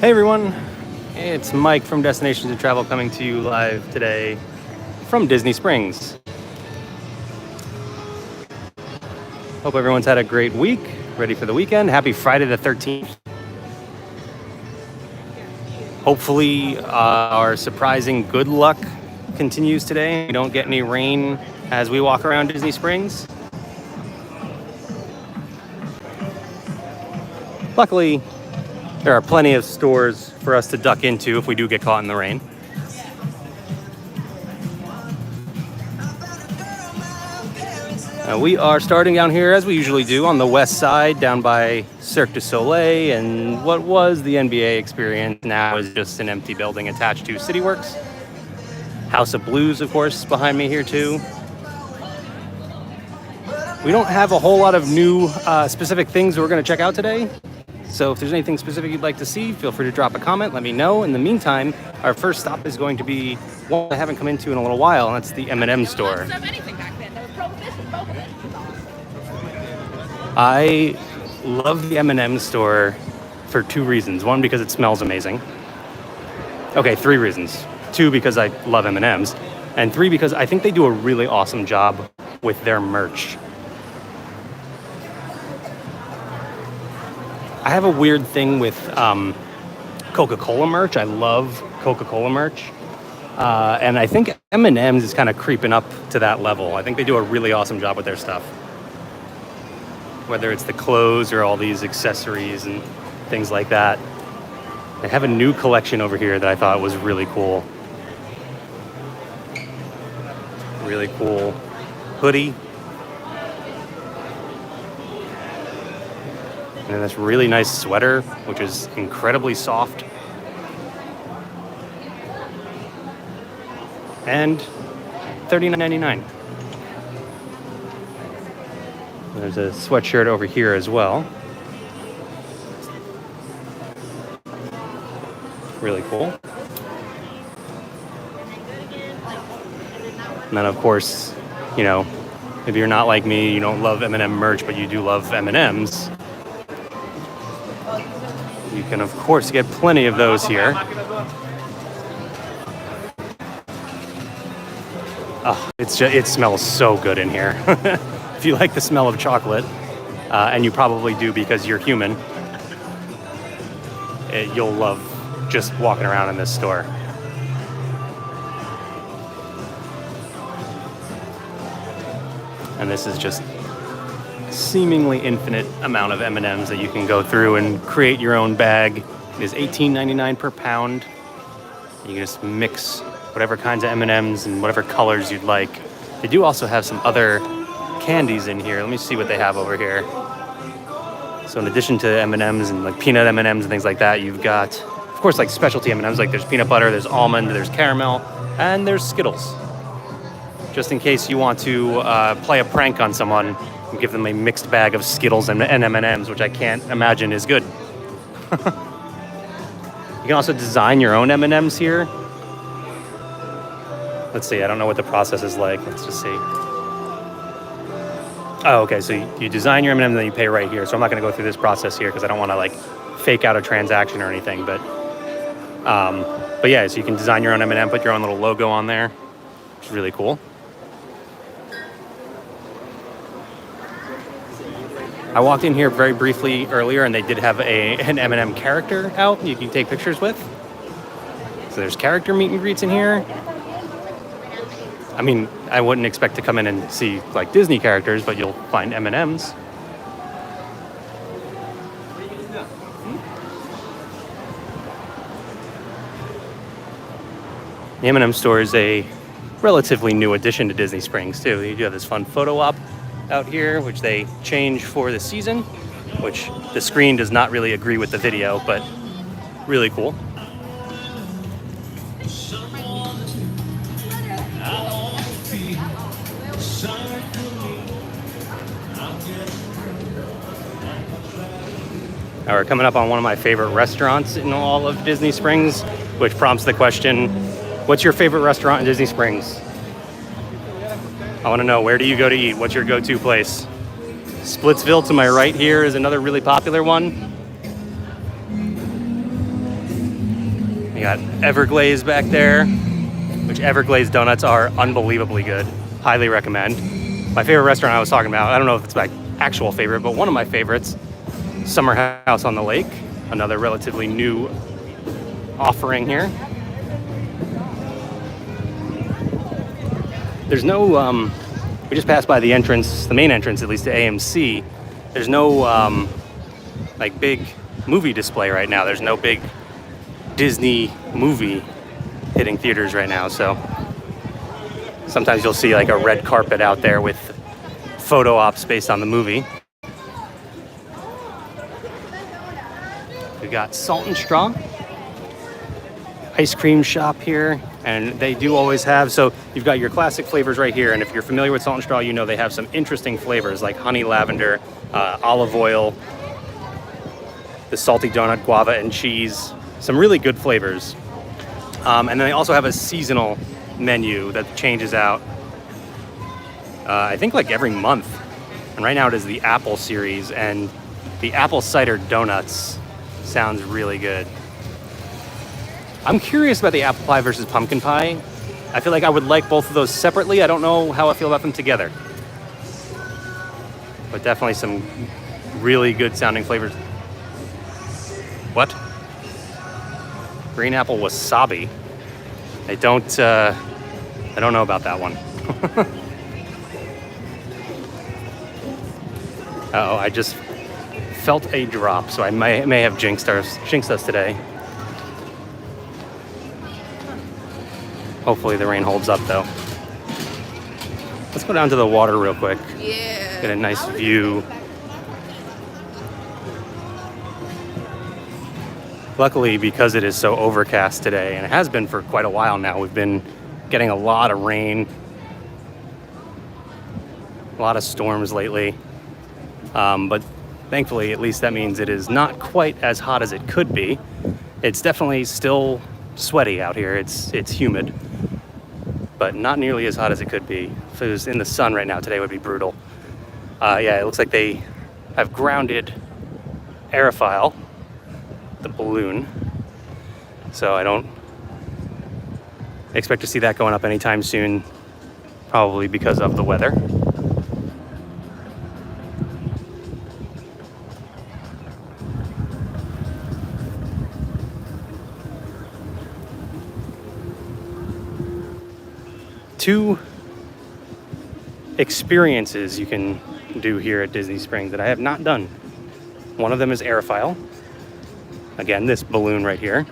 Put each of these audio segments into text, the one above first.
Hey everyone, it's Mike from Destinations and Travel coming to you live today from Disney Springs. Hope everyone's had a great week, ready for the weekend. Happy Friday the 13th. Hopefully our surprising good luck continues today. We don't get any rain as we walk around Disney Springs. Luckily, there are plenty of stores for us to duck into if we do get caught in the rain. We are starting down here, as we usually do, on the west side, down by Cirque du Soleil, and what was the NBA experience now is just an empty building attached to CityWorks. House of Blues, of course, behind me here too. We don't have a whole lot of new specific things that we're going to check out today. So if there's anything specific you'd like to see, feel free to drop a comment, let me know. In the meantime, our first stop is going to be one I haven't come into in a little while, and that's the M&M store. I love the M&M store for two reasons. One, because it smells amazing. Okay, three reasons. Two, because I love M&Ms. And three, because I think they do a really awesome job with their merch. I have a weird thing with Coca-Cola merch. I love Coca-Cola merch. And I think M&M's is kind of creeping up to that level. I think they do a really awesome job with their stuff. Whether it's the clothes or all these accessories and things like that. They have a new collection over here that I thought was really cool. Really cool hoodie. And this really nice sweater, which is incredibly soft. And $39.99. There's a sweatshirt over here as well. Really cool. And then of course, you know, if you're not like me, you don't love M&M merch, but you do love M&Ms. You can, of course, get plenty of those here. Oh, it smells so good in here. If you like the smell of chocolate, and you probably do because you're human, you'll love just walking around in this store. And this is just seemingly infinite amount of M&Ms that you can go through and create your own bag. It is $18.99 per pound. You can just mix whatever kinds of M&Ms and whatever colors you'd like. They do also have some other candies in here. Let me see what they have over here. So in addition to M&Ms and like peanut M&Ms and things like that, you've got, of course, like specialty M&Ms. Like there's peanut butter, there's almond, there's caramel, and there's Skittles. Just in case you want to play a prank on someone, give them a mixed bag of Skittles and M&Ms, which I can't imagine is good. You can also design your own M&Ms here. Let's see, I don't know what the process is like. Let's just see. Oh, okay, so you design your M&M and then you pay right here. So I'm not gonna go through this process here because I don't wanna like fake out a transaction or anything, but yeah, so you can design your own M&M, put your own little logo on there, which is really cool. I walked in here very briefly earlier and they did have an M&M character out you can take pictures with. So there's character meet and greets in here. I mean, I wouldn't expect to come in and see like Disney characters, but you'll find M&Ms. The M&M store is a relatively new addition to Disney Springs too. You do have this fun photo op out here, which they change for the season, which the screen does not really agree with the video, but really cool. Now we're coming up on one of my favorite restaurants in all of Disney Springs, which prompts the question, what's your favorite restaurant in Disney Springs? I want to know, where do you go to eat? What's your go-to place? Splitsville to my right here is another really popular one. got Everglaze back there, which Everglaze donuts are unbelievably good. Highly recommend. My favorite restaurant I was talking about, I don't know if it's my actual favorite, but one of my favorites, Summer House on the Lake, another relatively new offering here. There's no, we just passed by the entrance, the main entrance at least to AMC. There's no like big movie display right now. There's no big Disney movie hitting theaters right now, so sometimes you'll see like a red carpet out there with photo ops based on the movie. We got Salt and Straw ice cream shop here, and they do always have, so you've got your classic flavors right here, and if you're familiar with Salt and Straw, you know they have some interesting flavors like honey lavender, olive oil, the salty donut, guava and cheese, some really good flavors. And then they also have a seasonal menu that changes out, I think like every month. And right now it is the apple series, and the apple cider donuts sounds really good. I'm curious about the apple pie versus pumpkin pie. I feel like I would like both of those separately. I don't know how I feel about them together. But definitely some really good sounding flavors. What? Green apple wasabi. I don't know about that one. Uh-oh, I just felt a drop, so I may have jinxed us today. Hopefully the rain holds up though. Let's go down to the water real quick. Yeah. Get a nice view. Luckily, because it is so overcast today, and it has been for quite a while now, we've been getting a lot of rain, a lot of storms lately. But thankfully, at least that means it is not quite as hot as it could be. It's definitely still sweaty out here. It's humid, but not nearly as hot as it could be. If it was in the sun right now, today would be brutal. Yeah, it looks like they have grounded Aerophile, the balloon. So I don't expect to see that going up anytime soon, probably because of the weather. Two experiences you can do here at Disney Springs that I have not done. One of them is Aerophile. Again, this balloon right here.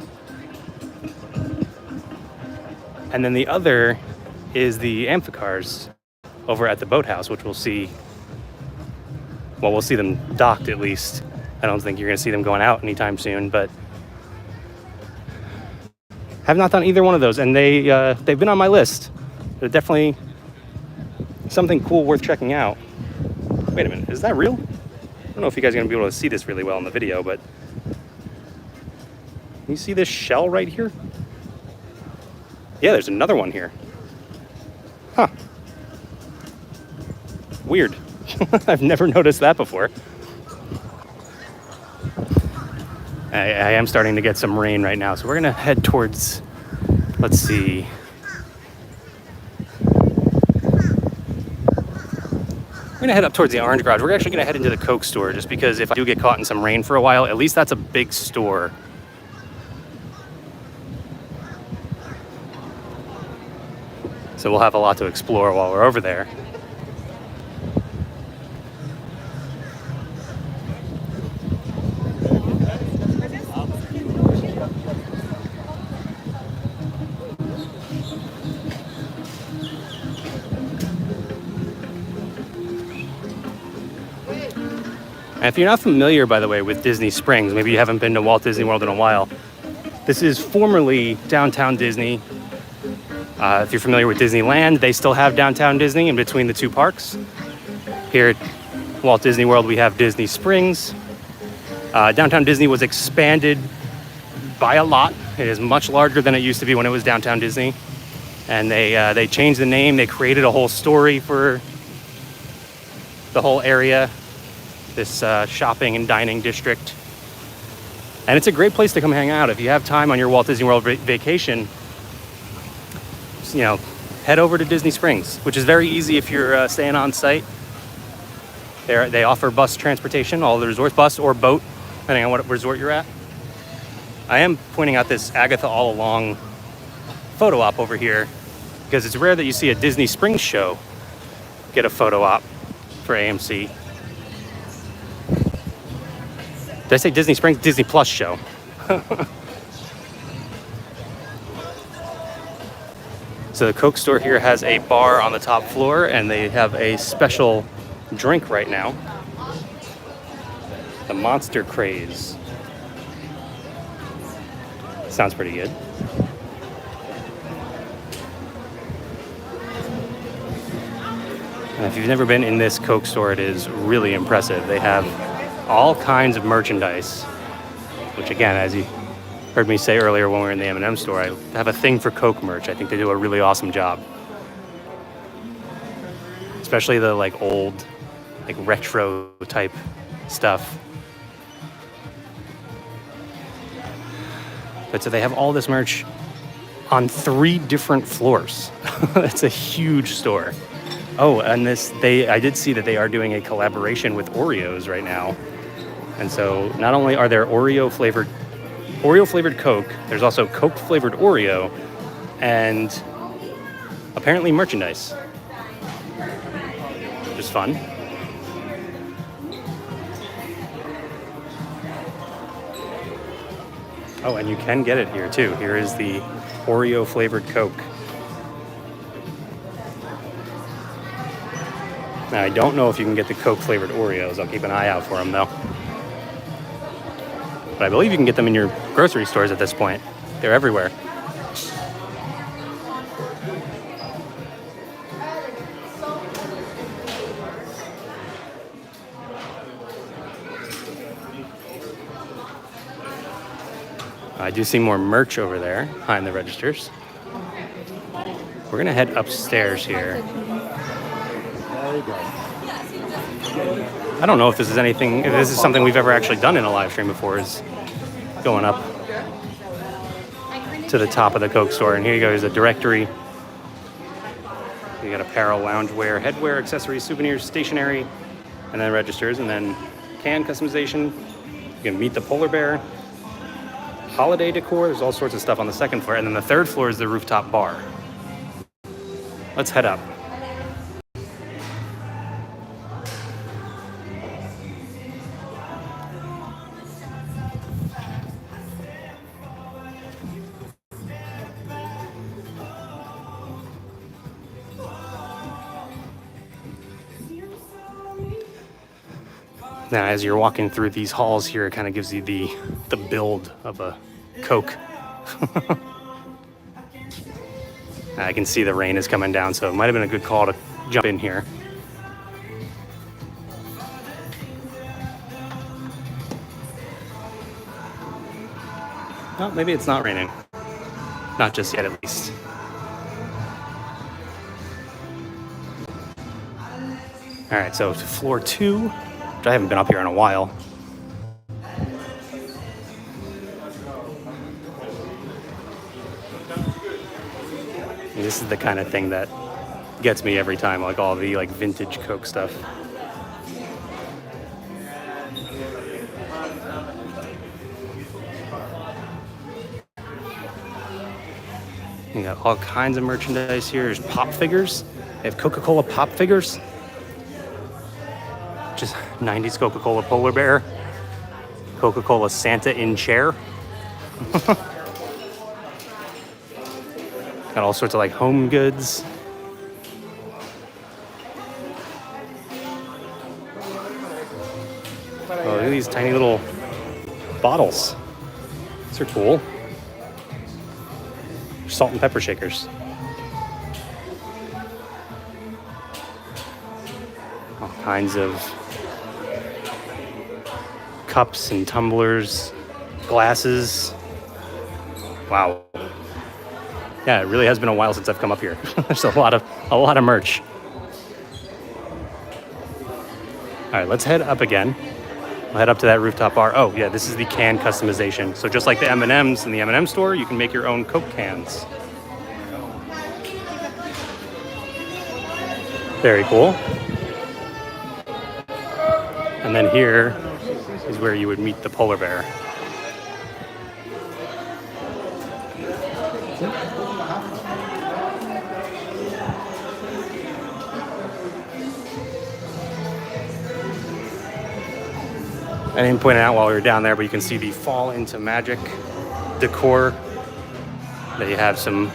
And then the other is the amphicars over at the boathouse, which we'll see. Well, we'll see them docked at least. I don't think you're going to see them going out anytime soon, but have not done either one of those, and they've been on my list. They're definitely something cool worth checking out. Wait a minute, is that real? I don't know if you guys are going to be able to see this really well in the video, but can you see this shell right here? Yeah, there's another one here. Huh. Weird. I've never noticed that before. I am starting to get some rain right now, so we're gonna head towards, let's see. We're gonna head up towards the Orange Garage. We're actually gonna head into the Coke store, just because if I do get caught in some rain for a while, at least that's a big store. So we'll have a lot to explore while we're over there. And if you're not familiar, by the way, with Disney Springs, maybe you haven't been to Walt Disney World in a while, this is formerly Downtown Disney. If you're familiar with Disneyland, they still have Downtown Disney in between the two parks. Here at Walt Disney World, we have Disney Springs. Downtown Disney was expanded by a lot. It is much larger than it used to be when it was Downtown Disney. And they changed the name. They created a whole story for the whole area, this shopping and dining district. And it's a great place to come hang out. If you have time on your Walt Disney World vacation, just, head over to Disney Springs, which is very easy if you're staying on site. They offer bus transportation, all the resorts, bus or boat, depending on what resort you're at. I am pointing out this Agatha All Along photo op over here because it's rare that you see a Disney Springs show get a photo op for AMC. Did I say Disney Springs? Disney Plus show. So the Coke store here has a bar on the top floor, and they have a special drink right now. The Monster Craze. Sounds pretty good. And if you've never been in this Coke store, it is really impressive. They have all kinds of merchandise, which again, as you heard me say earlier when we were in the M&M store, I have a thing for Coke merch. I think they do a really awesome job. Especially the old, retro type stuff. But so they have all this merch on 3 different floors. It's a huge store. Oh, and I did see that they are doing a collaboration with Oreos right now. And so not only are there Oreo flavored Coke, there's also Coke flavored Oreo and apparently merchandise. Which is fun. Oh, and you can get it here too. Here is the Oreo flavored Coke. Now, I don't know if you can get the Coke flavored Oreos. I'll keep an eye out for them though. But I believe you can get them in your grocery stores at this point. They're everywhere. I do see more merch over there behind the registers. We're gonna head upstairs here. There you go. I don't know if this is something we've ever actually done in a live stream before, is going up to the top of the Coke store. And here you go, there's a directory. You got apparel, loungewear, headwear, accessories, souvenirs, stationery, and then registers, and then can customization. You can meet the polar bear. Holiday decor, there's all sorts of stuff on the second floor. And then the third floor is the rooftop bar. Let's head up. Now, as you're walking through these halls here, it kind of gives you the build of a Coke. I can see the rain is coming down, so it might have been a good call to jump in here. Well, maybe it's not raining. Not just yet, at least. All right, so to floor 2. I haven't been up here in a while. And this is the kind of thing that gets me every time, like all the vintage Coke stuff. You got all kinds of merchandise here. There's pop figures. They have Coca-Cola pop figures. Just 90s Coca-Cola polar bear, Coca-Cola Santa in chair. Got all sorts of home goods. Oh, look at these tiny little bottles. These are cool. Salt and pepper shakers. All kinds of cups and tumblers, glasses. Wow. Yeah, it really has been a while since I've come up here. There's a lot of merch. All right, let's head up again. We'll head up to that rooftop bar. Oh yeah, this is the can customization. So just like the M&Ms in the M&M store, you can make your own Coke cans. Very cool. And then here is where you would meet the polar bear. I didn't point it out while we were down there, but you can see the Fall into Magic decor. They have some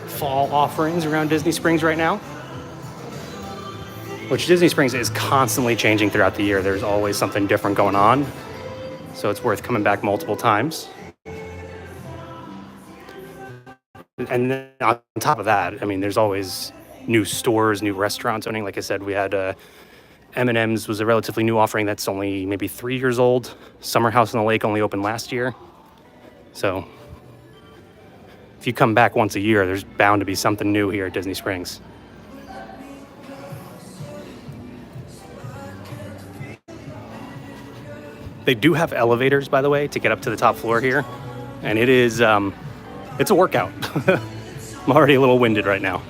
fall offerings around Disney Springs right now, which Disney Springs is constantly changing throughout the year. There's always something different going on, so it's worth coming back multiple times. And then on top of that, I mean, there's always new stores, new restaurants opening. Like I said, we had M&M's was a relatively new offering that's only maybe 3 years old. Summer House on the Lake only opened last year. So if you come back once a year, there's bound to be something new here at Disney Springs. They do have elevators, by the way, to get up to the top floor here. And it is, it's a workout. I'm already a little winded right now.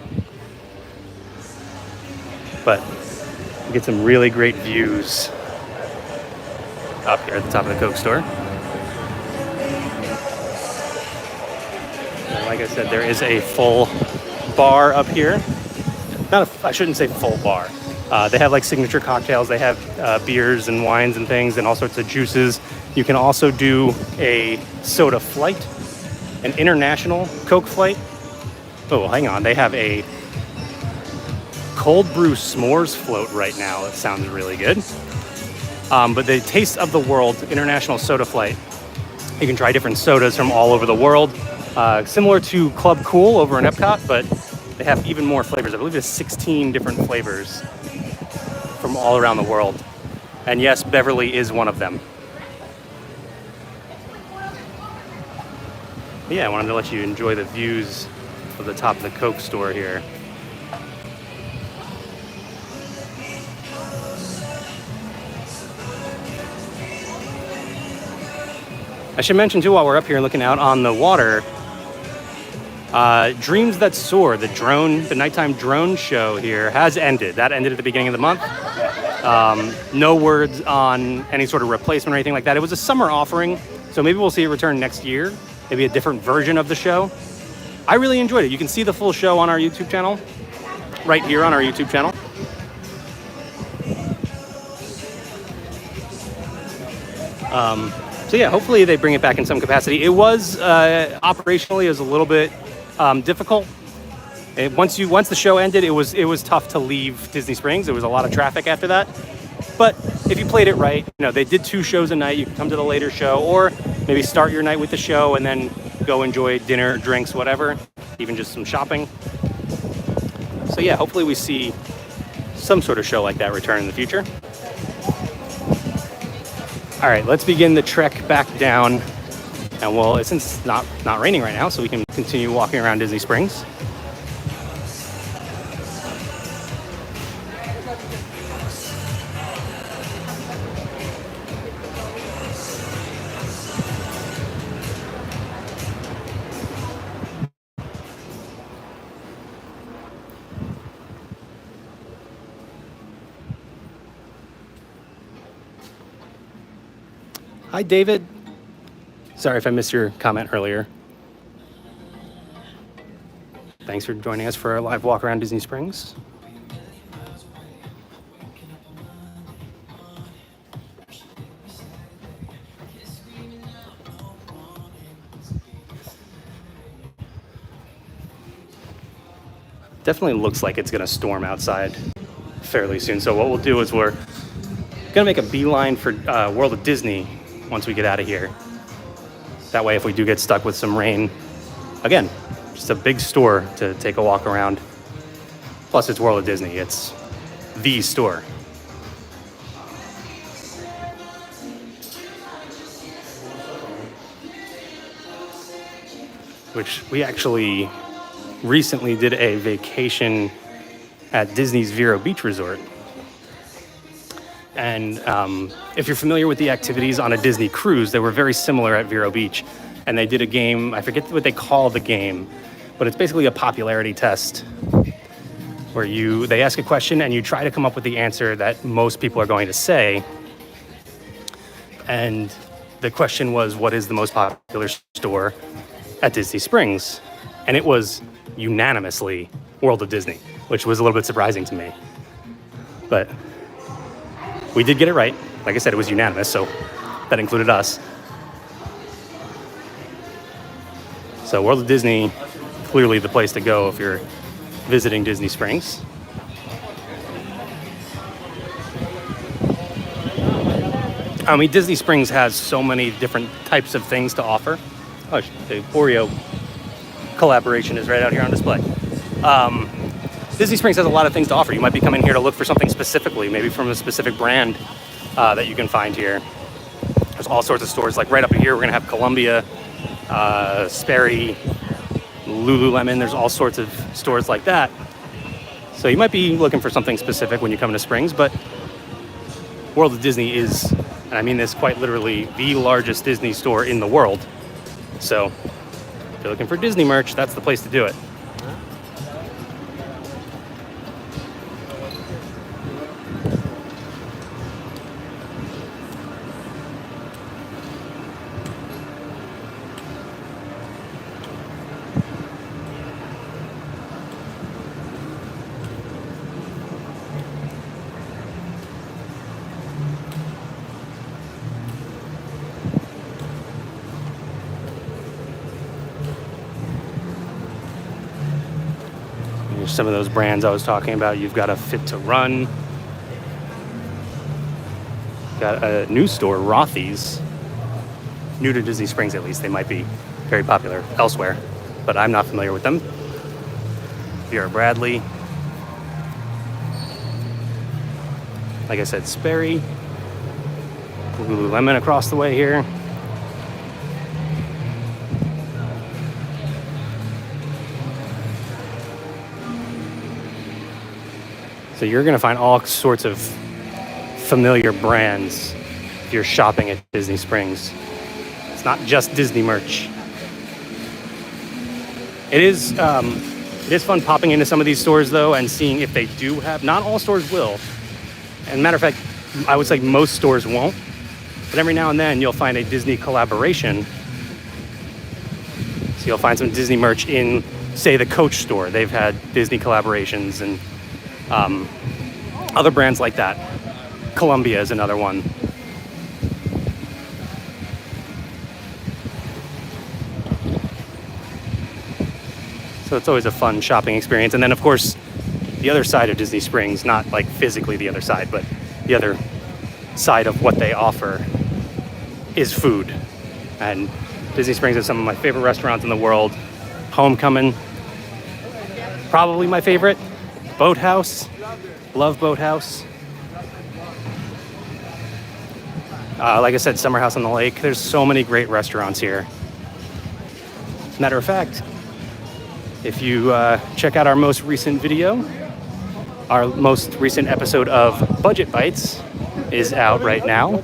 But you get some really great views up here at the top of the Coke store. And like I said, there is a full bar up here. I shouldn't say full bar. They have like signature cocktails. They have beers and wines and things and all sorts of juices. You can also do a soda flight, an international Coke flight. Oh, hang on. They have a cold brew s'mores float right now. That sounds really good. But the Taste of the World International Soda Flight, you can try different sodas from all over the world. Similar to Club Cool over in Epcot, but they have even more flavors. I believe there's 16 different flavors from all around the world. And yes, Beverly is one of them. But yeah, I wanted to let you enjoy the views of the top of the Coke store here. I should mention too, while we're up here looking out on the water, Dreams That Soar, the nighttime drone show here has ended. That ended at the beginning of the month. No words on any sort of replacement or anything like that. It was a summer offering, so maybe we'll see it return next year. Maybe a different version of the show. I really enjoyed it. You can see the full show on our YouTube channel, right here on our YouTube channel. So yeah, hopefully they bring it back in some capacity. It was operationally, it was a little bit difficult. Once the show ended, it was tough to leave Disney Springs. There was a lot of traffic after that. But if you played it right, they did 2 shows a night. You can come to the later show, or maybe start your night with the show and then go enjoy dinner, drinks, whatever, even just some shopping. So yeah, hopefully we see some sort of show like that return in the future. All right, let's begin the trek back down. And since it's not raining right now, so we can continue walking around Disney Springs. Hi, David. Sorry if I missed your comment earlier. Thanks for joining us for our live walk around Disney Springs. Definitely looks like it's going to storm outside fairly soon. So what we'll do is we're going to make a beeline for World of Disney once we get out of here. That way, if we do get stuck with some rain, again, just a big store to take a walk around. Plus, it's World of Disney. It's the store. Which we actually recently did a vacation at Disney's Vero Beach Resort. And if you're familiar with the activities on a Disney cruise, they were very similar at Vero Beach. And they did a game, I forget what they call the game, but it's basically a popularity test where they ask a question and you try to come up with the answer that most people are going to say. And the question was, what is the most popular store at Disney Springs? And it was unanimously World of Disney, which was a little bit surprising to me. But we did get it right. Like I said, it was unanimous, so that included us. So World of Disney, clearly the place to go if you're visiting Disney Springs. I mean, Disney Springs has so many different types of things to offer. Oh, the Oreo collaboration is right out here on display. Disney Springs has a lot of things to offer. You might be coming here to look for something specifically, maybe from a specific brand that you can find here. There's all sorts of stores. Like right up here, we're going to have Columbia, Sperry, Lululemon. There's all sorts of stores like that. So you might be looking for something specific when you come to Springs, but World of Disney is, and I mean this quite literally, the largest Disney store in the world. So if you're looking for Disney merch, that's the place to do it. Some of those brands I was talking about. You've got a Fit to Run. Got a new store, Rothy's. New to Disney Springs, at least. They might be very popular elsewhere, but I'm not familiar with them. Vera Bradley. Like I said, Sperry. Lululemon across the way here. So you're going to find all sorts of familiar brands if you're shopping at Disney Springs. It's not just Disney merch. It is fun popping into some of these stores, though, and seeing if they do have... Not all stores will. And matter of fact, I would say most stores won't. But every now and then, you'll find a Disney collaboration. So you'll find some Disney merch in, say, the Coach store. They've had Disney collaborations and... other brands like that. Columbia is another one. So it's always a fun shopping experience. And then, of course, the other side of Disney Springs, not like physically the other side, but the other side of what they offer is food. And Disney Springs has some of my favorite restaurants in the world. Homecoming, probably my favorite. Boathouse, love Boathouse. Like I said, Summer House on the Lake. There's so many great restaurants here. Matter of fact, if you check out our most recent video, our most recent episode of Budget Bites is out right now,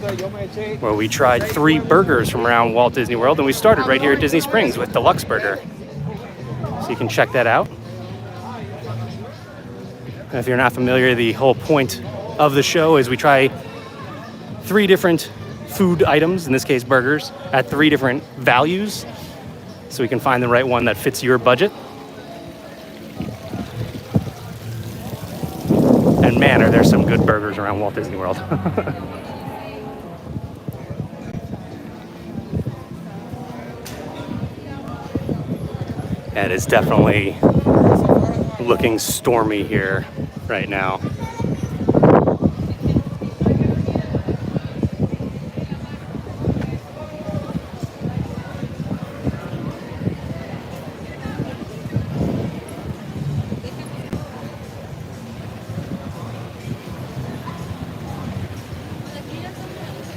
where we tried 3 burgers from around Walt Disney World, and we started right here at Disney Springs with Deluxe Burger. So you can check that out. And if you're not familiar, the whole point of the show is we try 3 different food items, in this case burgers, at 3 different values, so we can find the right one that fits your budget. And man, are there some good burgers around Walt Disney World. And it's definitely looking stormy here right now.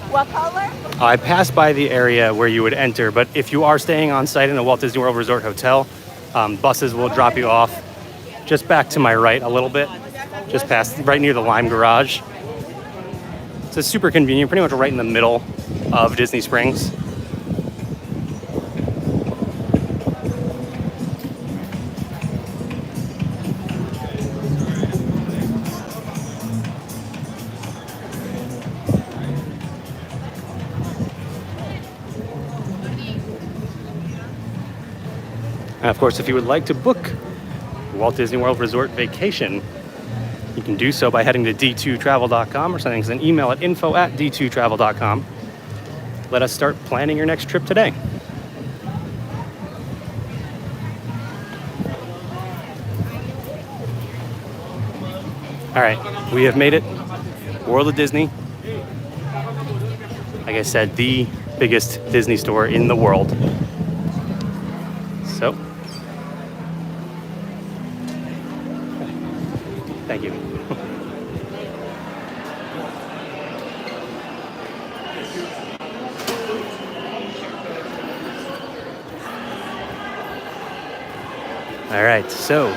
What color? I passed by the area where you would enter, but if you are staying on site in the Walt Disney World Resort Hotel, buses will drop you off just back to my right a little bit, just past, right near the Lime Garage. It's super convenient, pretty much right in the middle of Disney Springs. And of course, if you would like to book Walt Disney World Resort vacation, you can do so by heading to d2travel.com or sending us an email at info@d2travel.com. Let us start planning your next trip today. All right, we have made it. World of Disney. Like I said, the biggest Disney store in the world. So, thank you. All right, so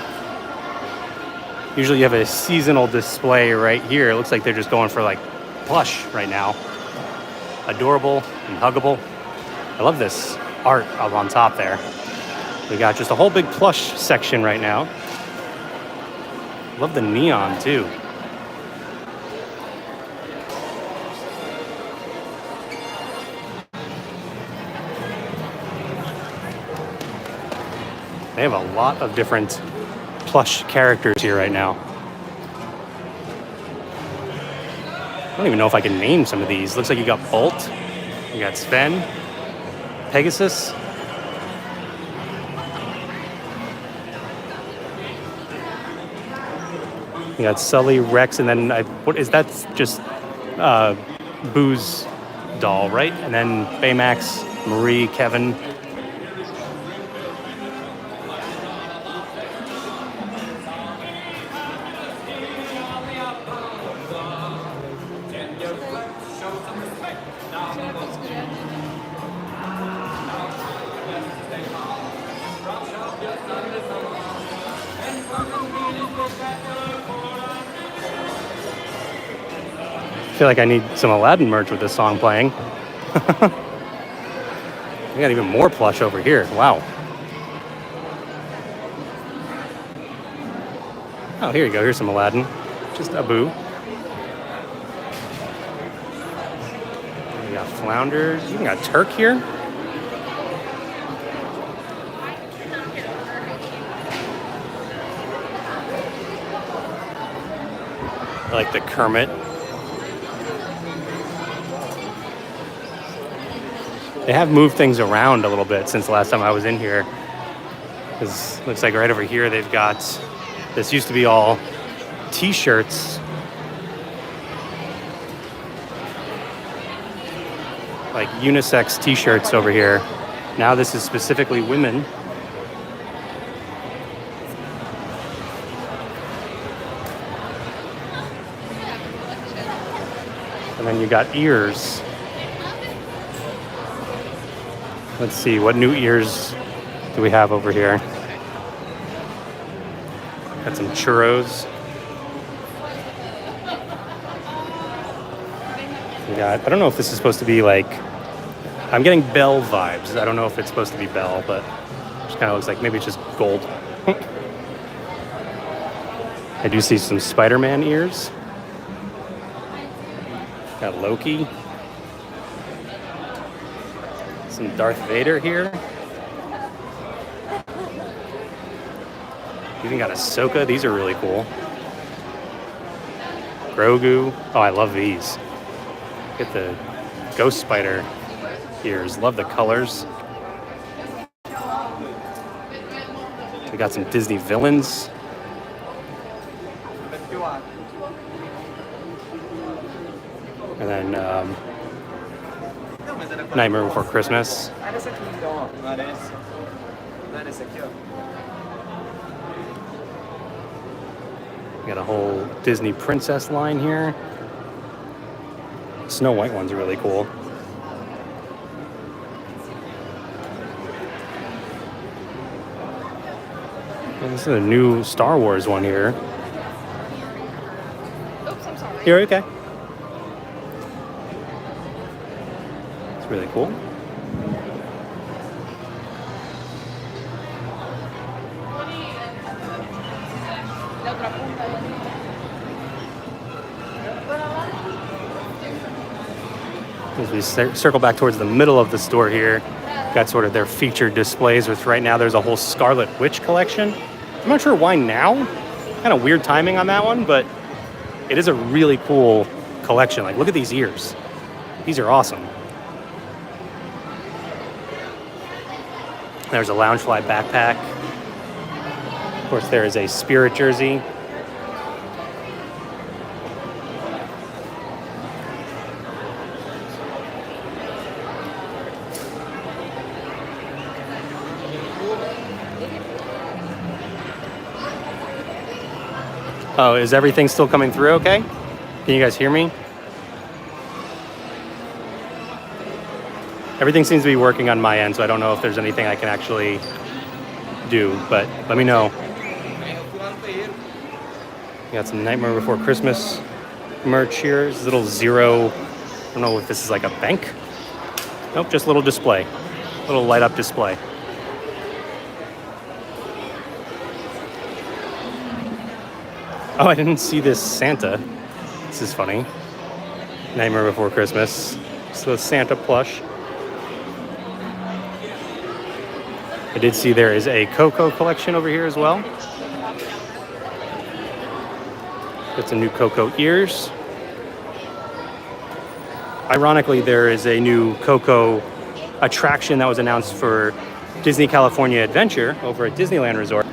usually you have a seasonal display right here. It looks like they're just going for like plush right now. Adorable and huggable. I love this art up on top there. We got just a whole big plush section right now. Love the neon too. They have a lot of different plush characters here right now. I don't even know if I can name some of these. Looks like you got Bolt, you got Sven, Pegasus. You got Sully, Rex, and then what is that? Just Boo's doll, right? And then Baymax, Marie, Kevin. I feel like I need some Aladdin merch with this song playing. We got even more plush over here. Wow. Oh, here you go. Here's some Aladdin. Just Abu. We got flounders. You even got Turk here. I like the Kermit. They have moved things around a little bit since the last time I was in here. Because looks like right over here they've got, this used to be all t-shirts. Like unisex t-shirts over here. Now this is specifically women. And then you got ears. Let's see, what new ears do we have over here? Got some churros. We got, I don't know if this is supposed to be like, I'm getting Belle vibes. I don't know if it's supposed to be Belle, but it just kind of looks like maybe it's just gold. I do see some Spider-Man ears. Got Loki. Some Darth Vader here. Even got Ahsoka. These are really cool. Grogu. Oh, I love these. Get the Ghost Spider ears. Love the colors. We got some Disney villains. And then Nightmare Before Christmas. We got a whole Disney princess line here. Snow White ones are really cool. And this is a new Star Wars one here. Oops, I'm sorry. You're okay. Really cool. As we circle back towards the middle of the store here, got sort of their featured displays, with right now there's a whole Scarlet Witch collection. I'm not sure why now. Kind of weird timing on that one, but it is a really cool collection. Like, look at these ears. These are awesome. There's a Loungefly backpack. Of course, there is a Spirit jersey. Oh, is everything still coming through okay? Can you guys hear me? Everything seems to be working on my end, so I don't know if there's anything I can actually do, but let me know. We got some Nightmare Before Christmas merch here. This little zero, I don't know if this is like a bank. Nope, just a little display. Little light up display. Oh, I didn't see this Santa. This is funny. Nightmare Before Christmas. So Santa plush. I did see there is a Coco collection over here as well. Got some new Coco ears. Ironically, there is a new Coco attraction that was announced for Disney California Adventure over at Disneyland Resort.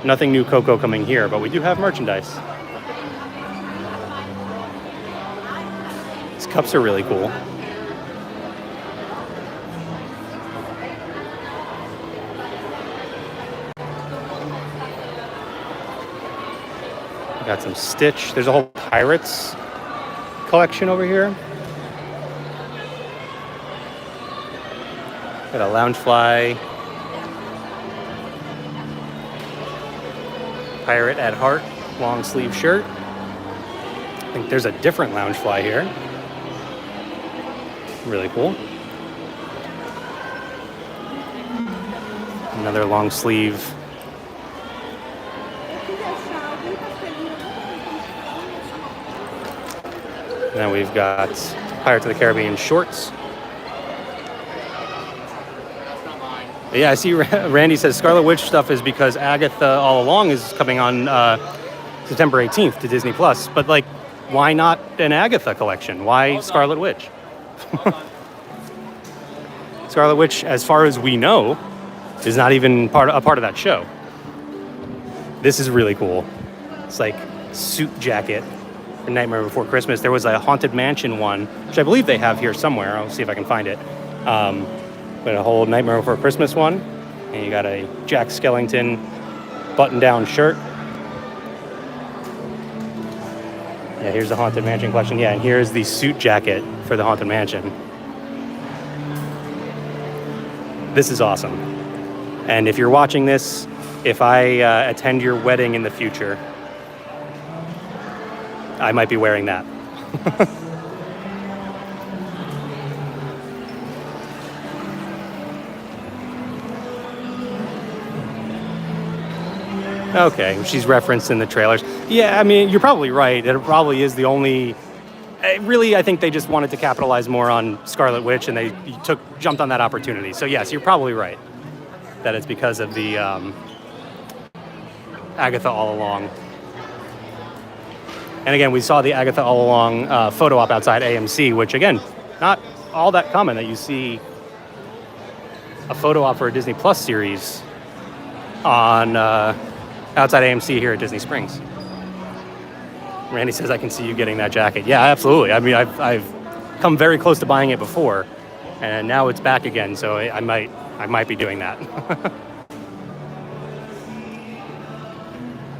Nothing new Coco coming here, but we do have merchandise. These cups are really cool. We got some Stitch. There's a whole Pirates collection over here. Got a Loungefly. Pirate at Heart long sleeve shirt. I think there's a different Loungefly here. Really cool. Another long sleeve. And then we've got Pirates of the Caribbean shorts. Yeah, I see Randy says Scarlet Witch stuff is because Agatha All Along is coming on September 18th to Disney Plus. But like, why not an Agatha collection? Why Scarlet Witch? Scarlet Witch, as far as we know, is not even a part of that show. This is really cool. It's like suit jacket for Nightmare Before Christmas. There was a Haunted Mansion one, which I believe they have here somewhere. I'll see if I can find it. But a whole Nightmare Before Christmas one. And you got a Jack Skellington button-down shirt. Yeah, here's the Haunted Mansion collection. Yeah, and here's the suit jacket for the Haunted Mansion. This is awesome. And if you're watching this, if I attend your wedding in the future, I might be wearing that. Okay, she's referenced in the trailers. Yeah, I mean, you're probably right. It probably is the only... Really, I think they just wanted to capitalize more on Scarlet Witch, and they jumped on that opportunity. So yes, you're probably right that it's because of the Agatha All Along. And again, we saw the Agatha All Along photo op outside AMC, which again, not all that common that you see a photo op for a Disney Plus series on outside AMC here at Disney Springs. Randy says, I can see you getting that jacket. Yeah, absolutely. I mean, I've come very close to buying it before, and now it's back again, so I might be doing that.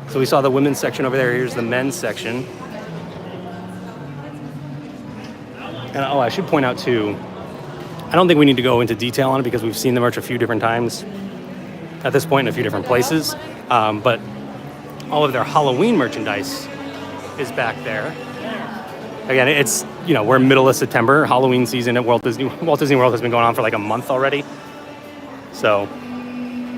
So we saw the women's section over there. Here's the men's section. And I should point out too, I don't think we need to go into detail on it because we've seen the merch a few different times at this point in a few different places. But all of their Halloween merchandise is back there. Again, it's, we're middle of September. Halloween season at Walt Disney World has been going on for like a month already. So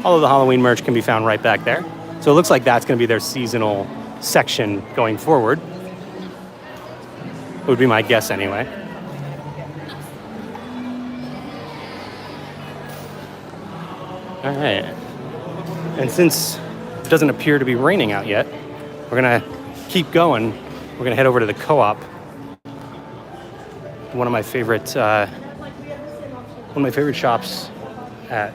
all of the Halloween merch can be found right back there. So it looks like that's going to be their seasonal section going forward. Would be my guess anyway. All right. And since it doesn't appear to be raining out yet, we're going to keep going. We're going to head over to the Co-op. One of my favorite shops at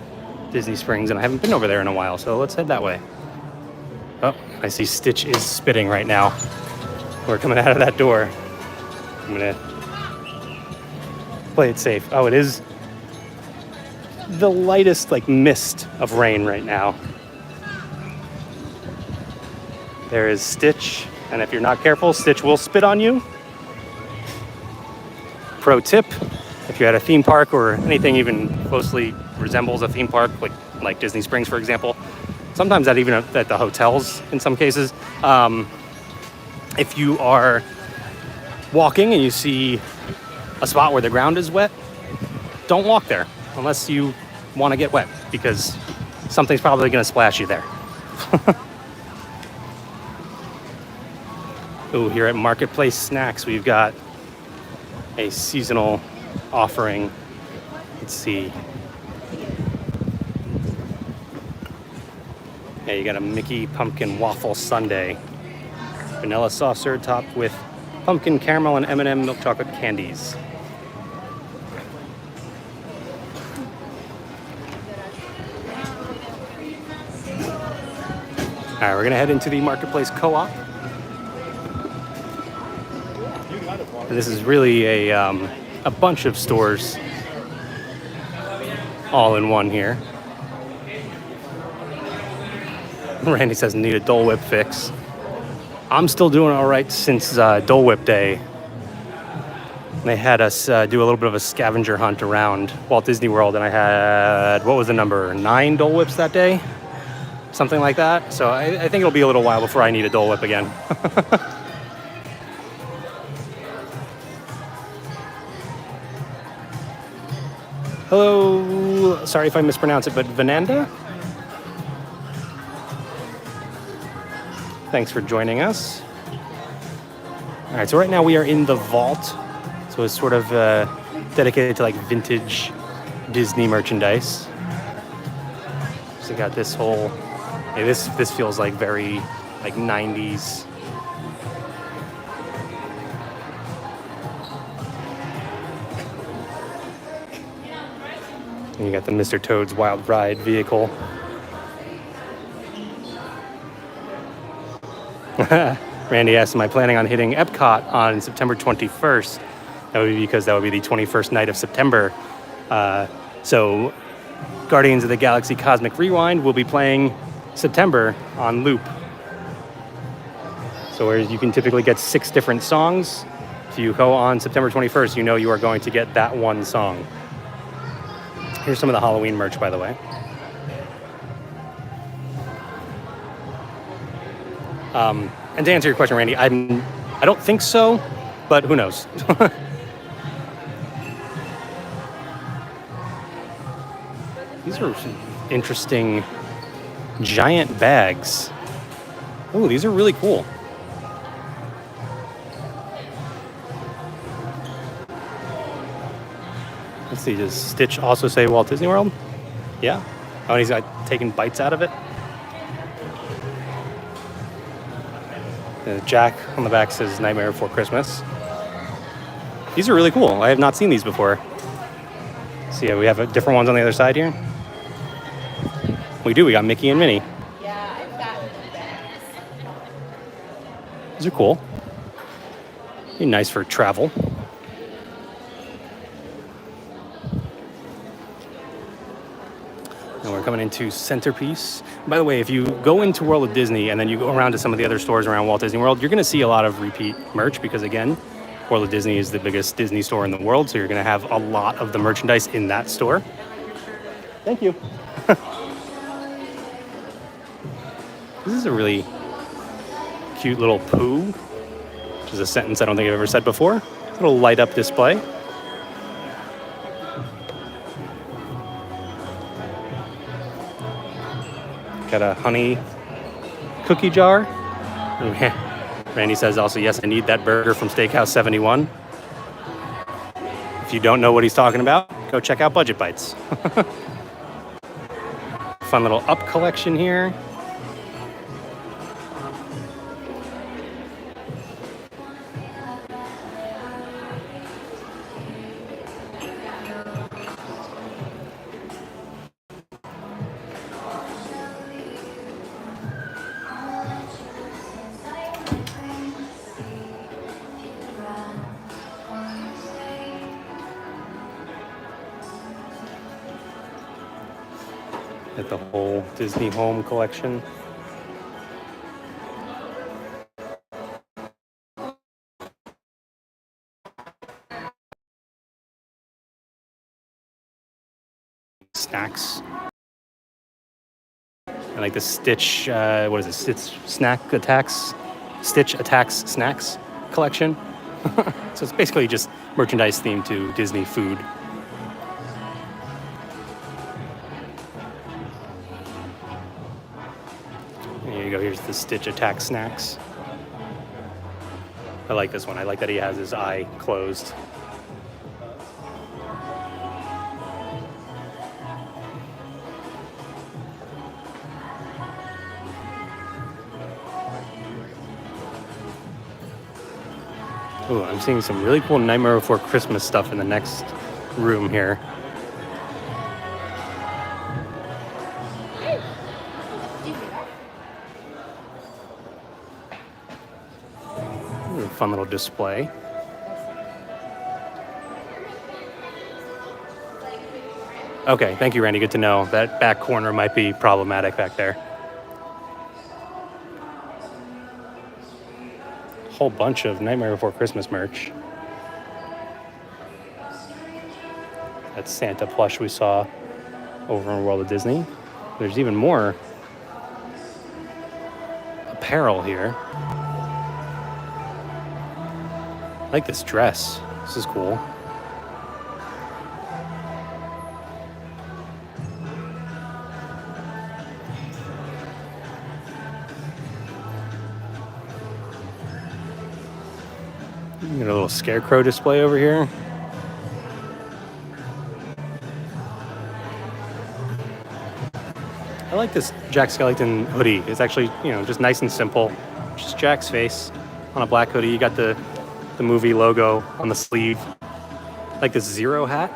Disney Springs, and I haven't been over there in a while, so let's head that way. Oh, I see Stitch is spitting right now. We're coming out of that door. I'm gonna play it safe. Oh, it is the lightest mist of rain right now. There is Stitch, and if you're not careful, Stitch will spit on you. Pro tip, if you're at a theme park or anything even closely resembles a theme park, like Disney Springs, for example, sometimes that even at the hotels in some cases, if you are walking and you see a spot where the ground is wet, don't walk there unless you want to get wet, because something's probably going to splash you there. Ooh, here at Marketplace Snacks, we've got a seasonal offering. Let's see. Yeah, you got a Mickey pumpkin waffle sundae. Vanilla soft serve topped with pumpkin caramel and M&M milk chocolate candies. All right, we're gonna head into the Marketplace Co-op. And this is really a bunch of stores all in one here. Randy says need a Dole Whip fix. I'm still doing all right since Dole Whip Day. They had us do a little bit of a scavenger hunt around Walt Disney World, and I had, what was the number, 9 Dole Whips that day? Something like that. So I think it'll be a little while before I need a Dole Whip again. Hello, sorry if I mispronounce it, but Vananda? Thanks for joining us. All right, so right now we are in the vault. So it's sort of dedicated to vintage Disney merchandise. So we got this whole, this feels very 90s. And you got the Mr. Toad's Wild Ride vehicle. Randy asked, am I planning on hitting Epcot on September 21st? That would be because that would be the 21st night of September. So Guardians of the Galaxy Cosmic Rewind will be playing September on loop. So whereas you can typically get 6 different songs, if you go on September 21st, you know you are going to get that one song. Here's some of the Halloween merch, by the way. And to answer your question, Randy, I don't think so, but who knows? These are some interesting giant bags. Oh, these are really cool. Let's see, does Stitch also say Walt Disney World? Yeah. Oh, and he's taking bites out of it. Jack on the back says Nightmare Before Christmas. These are really cool. I have not seen these before. So yeah, we have different ones on the other side here. We do. We got Mickey and Minnie. Yeah, I've got bags. These are cool. Be nice for travel. And we're coming into Centerpiece. By the way, if you go into World of Disney and then you go around to some of the other stores around Walt Disney World, you're going to see a lot of repeat merch because, again, World of Disney is the biggest Disney store in the world, so you're going to have a lot of the merchandise in that store. Thank you. This is a really cute little Pooh. is a sentence I don't think I've ever said before. Little light up display. Got a honey cookie jar. Randy says also, yes, I need that burger from Steakhouse 71. If you don't know what he's talking about, go check out Budget Bites. Fun little up collection here. At the whole Disney Home collection. Snacks. I like the Stitch, what is it? Stitch Attacks Snacks collection. So it's basically just merchandise themed to Disney food. Here you go, here's the Stitch Attack Snacks. I like this one. I like that he has his eye closed. Ooh, I'm seeing some really cool Nightmare Before Christmas stuff in the next room here. Ooh, fun little display. Okay, thank you, Randy. Good to know. That back corner might be problematic back there. Whole bunch of Nightmare Before Christmas merch. That Santa plush we saw over in World of Disney. There's even more apparel here. I like this dress. This is cool. Got a little scarecrow display over here. I like this Jack Skellington hoodie. It's actually, just nice and simple. Just Jack's face on a black hoodie. You got the movie logo on the sleeve. I like this Zero hat.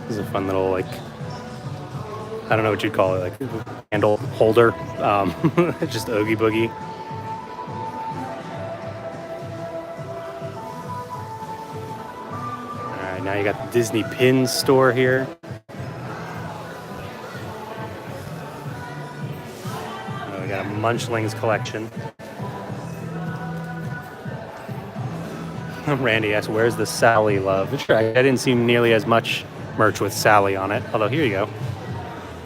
This is a fun little, I don't know what you'd call it, handle holder. Just Oogie Boogie. All right, now you got the Disney Pins store here. We got a Munchlings collection. Randy asked, where's the Sally love? Sure, I didn't see nearly as much merch with Sally on it. Although, here you go.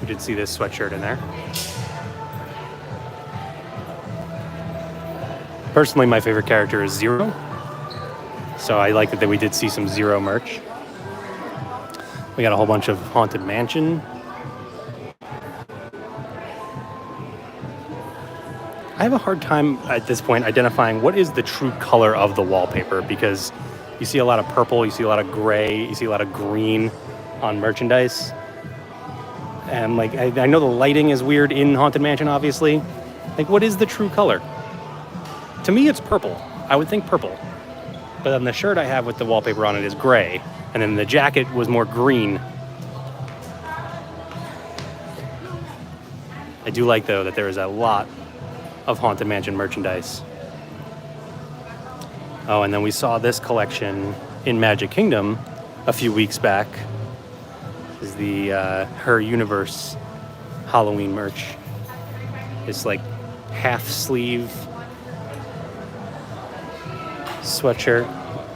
You did see this sweatshirt in there. Personally, my favorite character is Zero. So I like that we did see some Zero merch. We got a whole bunch of Haunted Mansion. I have a hard time at this point identifying what is the true color of the wallpaper, because you see a lot of purple, you see a lot of gray, you see a lot of green on merchandise. And I know the lighting is weird in Haunted Mansion, obviously. What is the true color? To me, it's purple. I would think purple. But then the shirt I have with the wallpaper on it is gray. And then the jacket was more green. I do like, though, that there is a lot of Haunted Mansion merchandise. Oh, and then we saw this collection in Magic Kingdom a few weeks back. This is the Her Universe Halloween merch. It's half sleeve sweatshirt,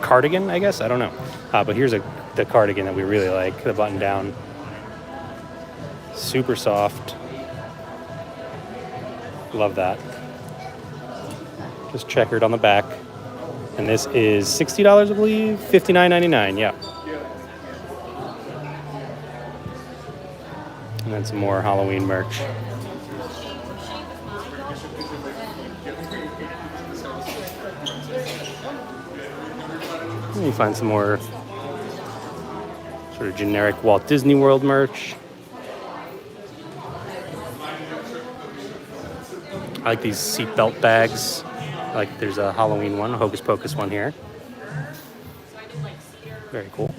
cardigan, I guess. I don't know. But here's the cardigan that we really like, the button down. Super soft. Love that. Just checkered on the back. And this is $60, I believe. $59.99, yeah. And then some more Halloween merch. And you find some more sort of generic Walt Disney World merch. I like these seatbelt bags. Like there's a Halloween one, a Hocus Pocus one here. Very cool.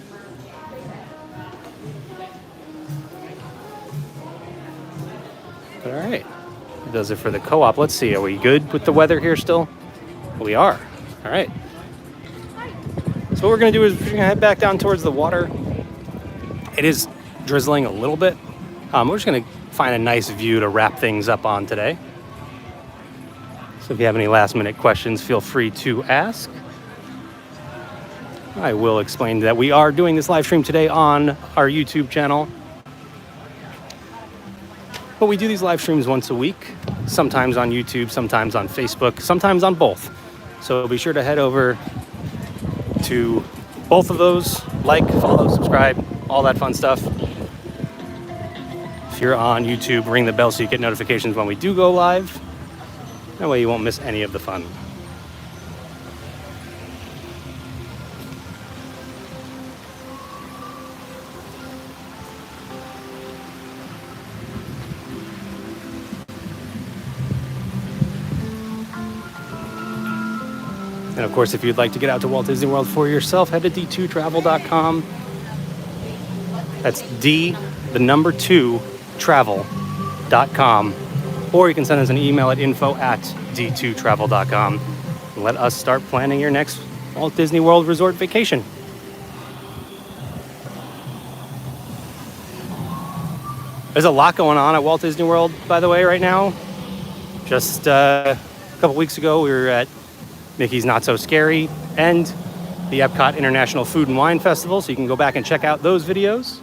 All right, that does it for the co-op. Let's see, are we good with the weather here still? We are. All right. So what we're gonna do is we're gonna head back down towards the water. It is drizzling a little bit. We're just gonna find a nice view to wrap things up on today. So if you have any last minute questions, feel free to ask. I will explain that we are doing this live stream today on our YouTube channel. But we do these live streams once a week, sometimes on YouTube, sometimes on Facebook, sometimes on both. So be sure to head over to both of those, like, follow, subscribe, all that fun stuff. If you're on YouTube, ring the bell so you get notifications when we do go live. That way you won't miss any of the fun. And of course, if you'd like to get out to Walt Disney World for yourself, head to d2travel.com. That's d2travel.com. Or you can send us an email at info@d2travel.com. And let us start planning your next Walt Disney World Resort vacation. There's a lot going on at Walt Disney World, by the way, right now. Just a couple weeks ago, we were at Mickey's Not So Scary and the Epcot International Food and Wine Festival, so you can go back and check out those videos.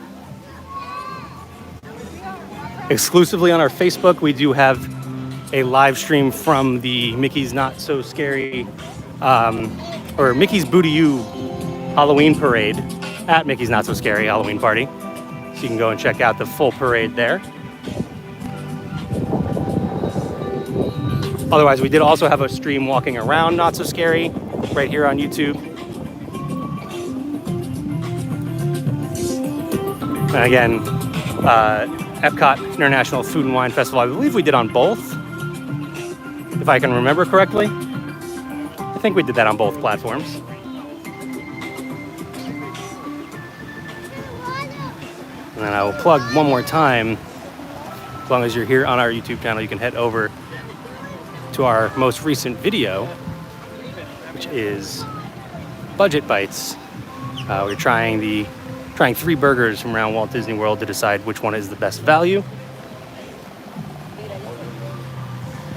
Exclusively on our Facebook, we do have a live stream from the Mickey's Not So Scary, or Mickey's Booty-Oo Halloween Parade at Mickey's Not So Scary Halloween Party. So you can go and check out the full parade there. Otherwise, we did also have a stream walking around Not So Scary right here on YouTube. And again, Epcot International Food and Wine Festival, I believe we did on both, if I can remember correctly. I think we did that on both platforms. And then I will plug one more time. As long as you're here on our YouTube channel, you can head over to our most recent video, which is Budget Bites. We're trying 3 burgers from around Walt Disney World to decide which one is the best value.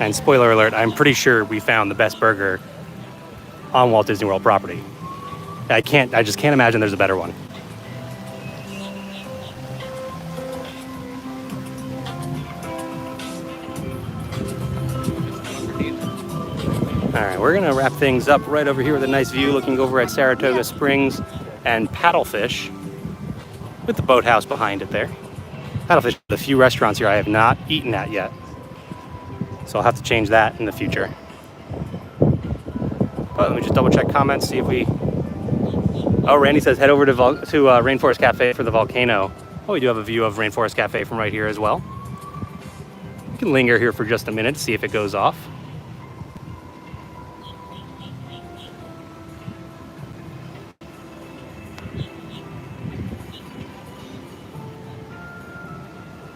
And spoiler alert, I'm pretty sure we found the best burger on Walt Disney World property. I just can't imagine there's a better one. All right, we're gonna wrap things up right over here with a nice view looking over at Saratoga Springs and Paddlefish with the boathouse behind it there. Paddlefish, the few restaurants here I have not eaten at yet. So I'll have to change that in the future. But let me just double check comments, see if we... Oh, Randy says head over to Rainforest Cafe for the volcano. Oh, we do have a view of Rainforest Cafe from right here as well. You can linger here for just a minute to see if it goes off.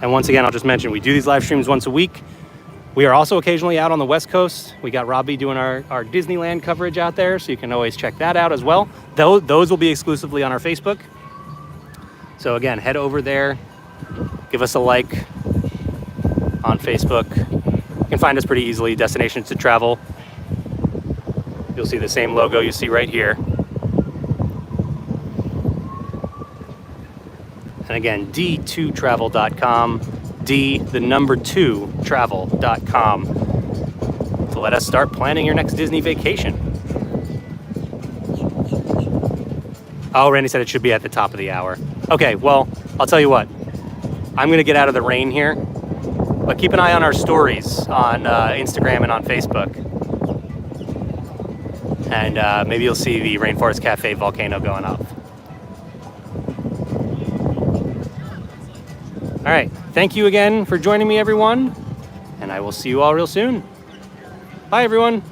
And once again, I'll just mention, we do these live streams once a week. We are also occasionally out on the West Coast. We got Robbie doing our Disneyland coverage out there, so you can always check that out as well. Those will be exclusively on our Facebook. So again, head over there, give us a like on Facebook. You can find us pretty easily, Destinations to Travel. You'll see the same logo you see right here. And again, d2travel.com, the number 2 travel.com, to let us start planning your next Disney vacation. Oh, Randy said it should be at the top of the hour. Okay, well, I'll tell you what. I'm going to get out of the rain here, but keep an eye on our stories on Instagram and on Facebook. And maybe you'll see the Rainforest Cafe volcano going off. All right, thank you again for joining me, everyone, and I will see you all real soon. Bye, everyone.